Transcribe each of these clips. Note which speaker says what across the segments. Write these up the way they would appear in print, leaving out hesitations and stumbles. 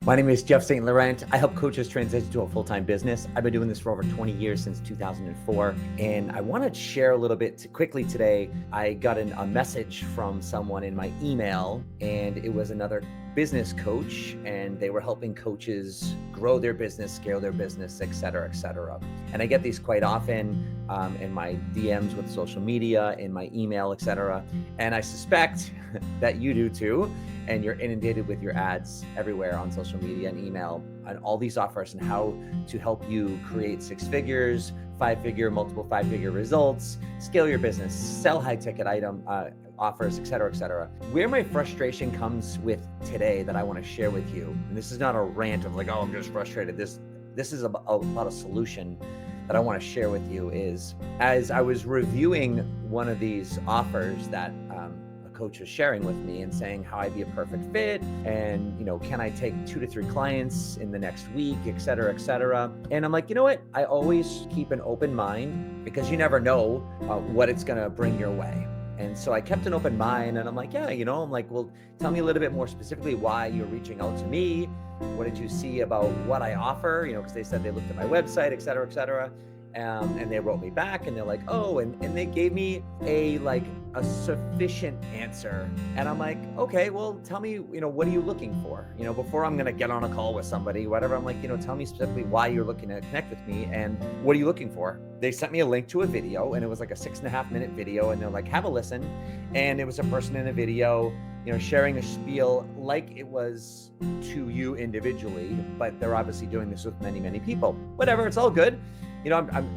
Speaker 1: My name is Jeff St. Laurent. I help coaches transition to a full-time business. I've been doing this for over 20 years, since 2004. And I want to share a little bit quickly today. I got a message from someone in my email, and it was another business coach, and they were helping coaches grow their business, scale their business, et cetera, et cetera. And I get these quite often in my DMs with social media, in my email, et cetera. And I suspect that you do too. And you're inundated with your ads everywhere on social media and email and all these offers and how to help you create 6 figures, 5-figure, multiple 5-figure results, scale your business, sell high ticket item offers, et cetera, et cetera. Where my frustration comes with today that I want to share with you, and this is not a rant of like, oh, I'm just frustrated. This is about a solution that I want to share with you. Is as I was reviewing one of these offers that coach was sharing with me and saying how I'd be a perfect fit, and can I take 2 to 3 clients in the next week, et cetera, et cetera. And I'm like, you know what? I always keep an open mind, because you never know what it's gonna bring your way. And so I kept an open mind, and I'm like, yeah, I'm like, well, tell me a little bit more specifically why you're reaching out to me. What did you see about what I offer? Because they said they looked at my website, et cetera, et cetera. And they wrote me back, and they're like, oh, and they gave me a sufficient answer. And I'm like, okay, well, tell me, what are you looking for? Before I'm going to get on a call with somebody, whatever, I'm like, tell me specifically why you're looking to connect with me and what are you looking for? They sent me a link to a video, and it was like a 6.5-minute video. And they're like, have a listen. And it was a person in a video, sharing a spiel like it was to you individually, but they're obviously doing this with many, many people. Whatever, it's all good. I'm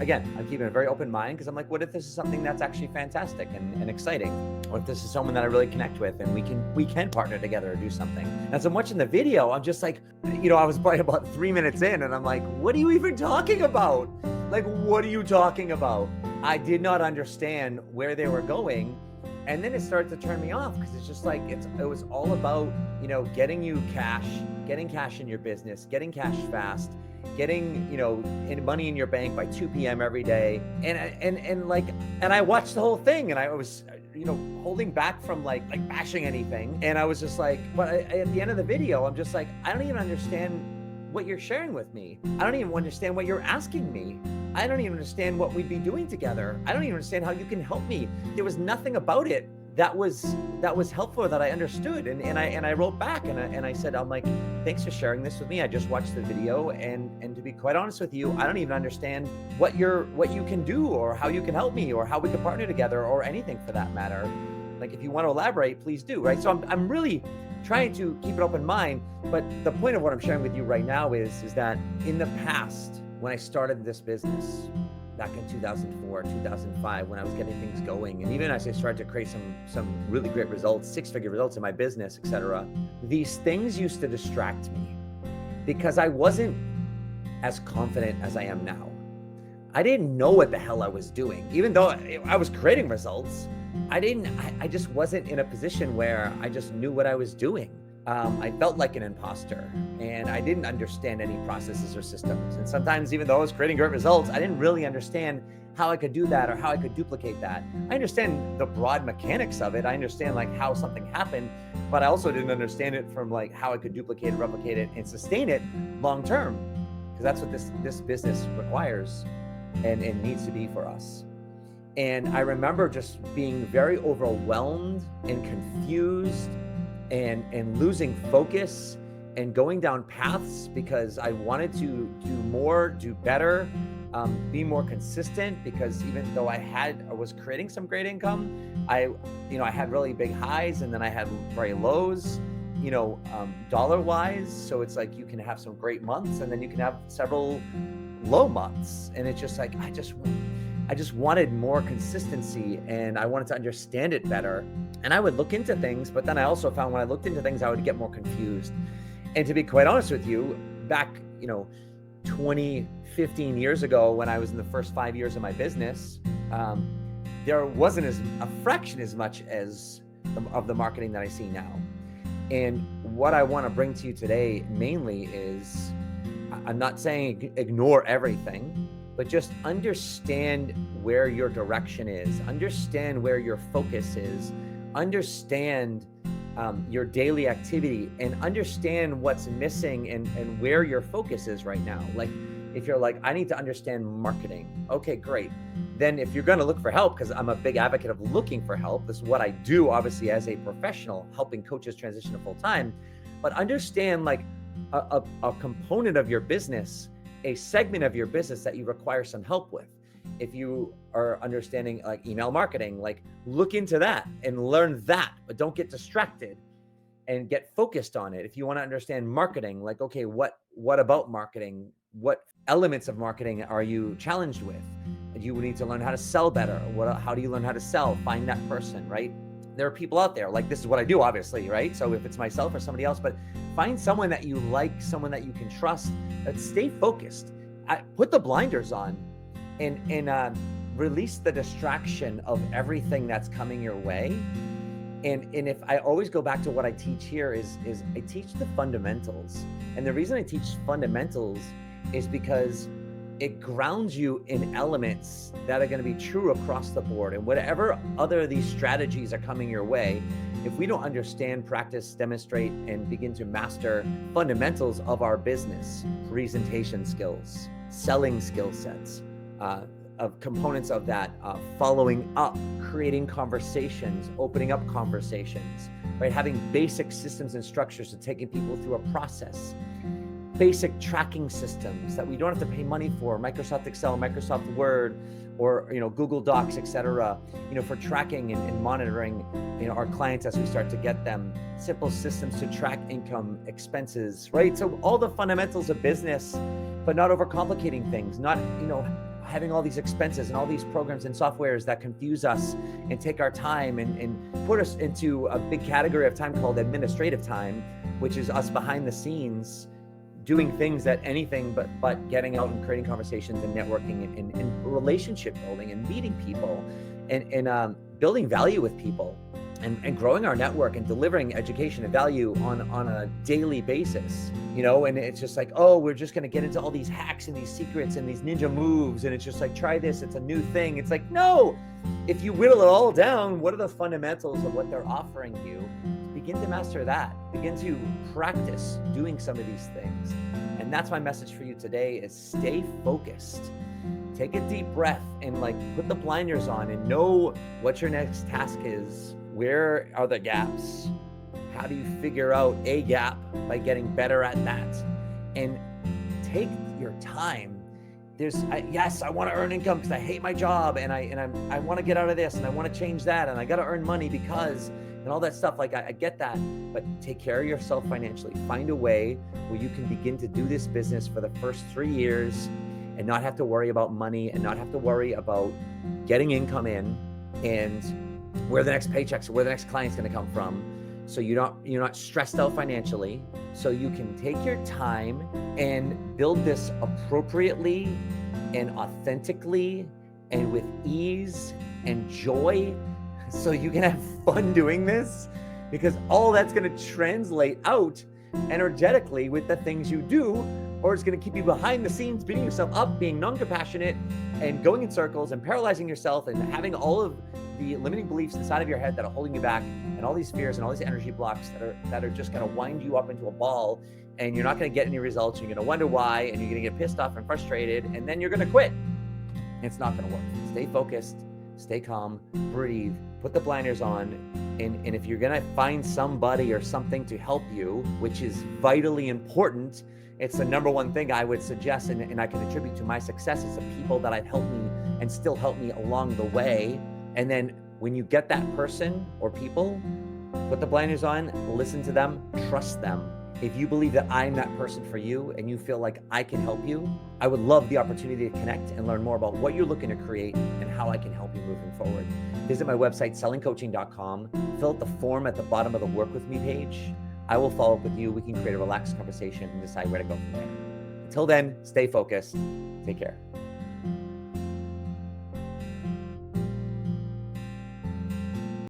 Speaker 1: keeping a very open mind, because I'm like, what if this is something that's actually fantastic and exciting? Or if this is someone that I really connect with, and we can partner together or do something. And so much in the video, I'm just like, I was probably about 3 minutes in, and I'm like, what are you even talking about? Like, what are you talking about? I did not understand where they were going. And then it started to turn me off, because it's just like, it was all about, getting you cash, getting cash in your business, getting cash fast, getting, money in your bank by 2 p.m. every day. And I watched the whole thing, and I was, holding back from like bashing anything. And I was just like, but at the end of the video, I'm just like, I don't even understand what you're sharing with me. I don't even understand what you're asking me. I don't even understand what we'd be doing together. I don't even understand how you can help me. There was nothing about it that was helpful, that I understood. And I wrote back, and I said, I'm like, thanks for sharing this with me. I just watched the video, and to be quite honest with you, I don't even understand what you can do, or how you can help me, or how we can partner together, or anything for that matter. Like, if you want to elaborate, please do, right? So I'm really trying to keep an open mind. But the point of what I'm sharing with you right now is that in the past, when I started this business back in 2004, 2005, when I was getting things going, and even as I started to create some really great results, 6-figure results in my business, et cetera, these things used to distract me, because I wasn't as confident as I am now. I didn't know what the hell I was doing. Even though I was creating results, I just wasn't in a position where I just knew what I was doing. I felt like an imposter, and I didn't understand any processes or systems. And sometimes, even though I was creating great results, I didn't really understand how I could do that, or how I could duplicate that. I understand the broad mechanics of it. I understand like how something happened, but I also didn't understand it from like how I could duplicate it, replicate it, and sustain it long term, because that's what this business requires and needs to be for us. And I remember just being very overwhelmed and confused, and losing focus, and going down paths, because I wanted to do more, do better, be more consistent, because even though I was creating some great income, I had really big highs, and then I had very lows, dollar wise. So it's like, you can have some great months, and then you can have several low months. And it's just like, I just wanted more consistency, and I wanted to understand it better. And I would look into things, but then I also found when I looked into things, I would get more confused. And to be quite honest with you, back, 15 years ago, when I was in the first 5 years of my business, there wasn't a fraction as much as of the marketing that I see now. And what I want to bring to you today mainly is, I'm not saying ignore everything, but just understand where your direction is, understand where your focus is, understand your daily activity and understand what's missing and where your focus is right now. Like if you're like, I need to understand marketing. Okay, great. Then if you're going to look for help, because I'm a big advocate of looking for help, this is what I do, obviously, as a professional, helping coaches transition to full time, but understand like a component of your business, a segment of your business that you require some help with. If you are understanding like email marketing, like look into that and learn that, but don't get distracted and get focused on it. If you want to understand marketing, like, okay, what about marketing? What elements of marketing are you challenged with? You need to learn how to sell better. How do you learn how to sell? Find that person, right? There are people out there, like this is what I do, obviously, right? So if it's myself or somebody else, but find someone that you like, someone that you can trust, stay focused. Put the blinders on and release the distraction of everything that's coming your way. And if I always go back to what I teach here is I teach the fundamentals. And the reason I teach fundamentals is because it grounds you in elements that are going to be true across the board. And whatever other of these strategies are coming your way, if we don't understand, practice, demonstrate, and begin to master fundamentals of our business, presentation skills, selling skill sets, of components of that, following up, creating conversations, opening up conversations, right? Having basic systems and structures to taking people through a process, basic tracking systems that we don't have to pay money for, Microsoft Excel, Microsoft Word, or Google Docs, etc. For tracking and monitoring our clients as we start to get them, simple systems to track income, expenses, right? So all the fundamentals of business, but not overcomplicating things, not having all these expenses and all these programs and softwares that confuse us and take our time and put us into a big category of time called administrative time, which is us behind the scenes doing things that anything but getting out and creating conversations and networking and relationship building and meeting people and building value with people and growing our network and delivering education and value on a daily basis, and it's just like, oh, we're just going to get into all these hacks and these secrets and these ninja moves. And it's just like, try this. It's a new thing. It's like, no, if you whittle it all down, what are the fundamentals of what they're offering you? Begin to master that. Begin to practice doing some of these things. And that's my message for you today is stay focused. Take a deep breath and put the blinders on and know what your next task is. Where are the gaps? How do you figure out a gap by getting better at that? And take your time. Yes, I want to earn income because I hate my job and I want to get out of this and I want to change that and I got to earn money because and all that stuff. I get that, but take care of yourself financially. Find a way where you can begin to do this business for the first 3 years and not have to worry about money and not have to worry about getting income in and where the next paychecks or where the next client's going to come from. So you're not stressed out financially. So you can take your time and build this appropriately and authentically and with ease and joy. So you can have fun doing this, because all that's going to translate out energetically with the things you do, or it's going to keep you behind the scenes, beating yourself up, being non-compassionate and going in circles and paralyzing yourself and having all of the limiting beliefs inside of your head that are holding you back and all these fears and all these energy blocks that are just going to wind you up into a ball, and you're not going to get any results. You're going to wonder why, and you're going to get pissed off and frustrated, and then you're going to quit. It's not going to work. Stay focused, stay calm, breathe, put the blinders on. And if you're going to find somebody or something to help you, which is vitally important, it's the number one thing I would suggest, and I can attribute to my success is the people that have helped me and still help me along the way. And then when you get that person or people, put the blinders on, listen to them, trust them. If you believe that I'm that person for you and you feel like I can help you, I would love the opportunity to connect and learn more about what you're looking to create and how I can help you moving forward. Visit my website, sellingcoaching.com. Fill out the form at the bottom of the Work With Me page. I will follow up with you. We can create a relaxed conversation and decide where to go from there. Until then, stay focused. Take care.